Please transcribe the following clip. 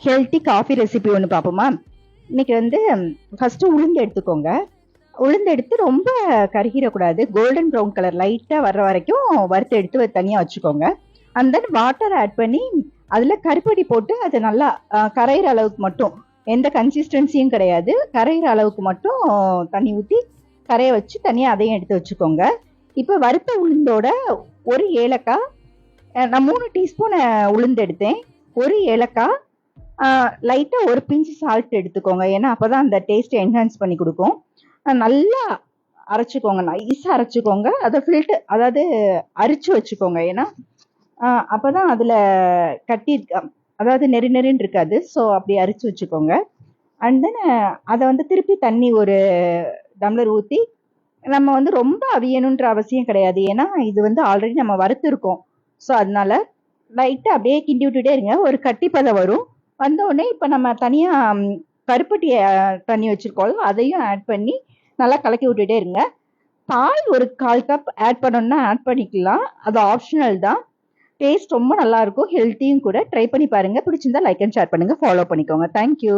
Healthy coffee recipe ஒன்று பார்ப்போமா. இன்னைக்கு வந்து ஃபஸ்ட்டு உளுந்து எடுத்துக்கோங்க. உளுந்து எடுத்து ரொம்ப கருகிடக்கூடாது, கோல்டன் ப்ரௌன் கலர் லைட்டாக வர்ற வரைக்கும் வறுத்து எடுத்து தனியாக வச்சுக்கோங்க. அண்ட் தென் வாட்டர் ஆட் பண்ணி அதில் கருப்பட்டி போட்டு அது நல்லா கரையிற அளவுக்கு மட்டும், எந்த கன்சிஸ்டன்சியும் கிடையாது, கரையிற அளவுக்கு மட்டும் தண்ணி ஊற்றி கரைய வச்சு தனியாக அதையும் எடுத்து வச்சுக்கோங்க. இப்போ வறுத்த உளுந்தோட ஒரு ஏலக்காய், நான் 3 டீஸ்பூன் உளுந்து எடுத்தேன், ஒரு ஏலக்காய், லைட்டாக ஒரு பிஞ்சு சால்ட் எடுத்துக்கோங்க. ஏன்னா அப்போ தான் அந்த டேஸ்ட்டை என்ஹான்ஸ் பண்ணி கொடுக்கும். நல்லா அரைச்சிக்கோங்க, நைஸாக அரைச்சிக்கோங்க. அதை அதாவது அரிச்சு வச்சுக்கோங்க. ஏன்னா அப்போ தான் அதில் கட்டி அதாவது நெருன்னு இருக்காது. ஸோ அப்படி அரிச்சு வச்சுக்கோங்க. அண்ட் தென் அதை வந்து திருப்பி தண்ணி ஒரு டம்ளர் ஊற்றி, நம்ம வந்து ரொம்ப அவியணுன்ற அவசியம் கிடையாது. ஏன்னா இது வந்து ஆல்ரெடி நம்ம வறுத்துருக்கோம். ஸோ அதனால லைட்டாக அப்படியே கிண்டி விட்டுட்டே இருங்க. ஒரு கட்டிப்பதம் வரும். வந்தோடனே இப்போ நம்ம தனியாக கருப்பட்டி தண்ணி வச்சுருக்கோம், அதையும் ஆட் பண்ணி நல்லா கலக்கி விட்டுட்டே இருங்க. பால் ஒரு 1/4 கப் ஆட் பண்ணணும்னா ஆட் பண்ணிக்கலாம், அது ஆப்ஷனல் தான். டேஸ்ட் ரொம்ப நல்லா இருக்கும், ஹெல்த்தியும் கூட. ட்ரை பண்ணி பாருங்கள். பிடிச்சிருந்தா லைக் அண்ட் ஷேர் பண்ணுங்கள், ஃபாலோ பண்ணிக்கோங்க. தேங்க்யூ.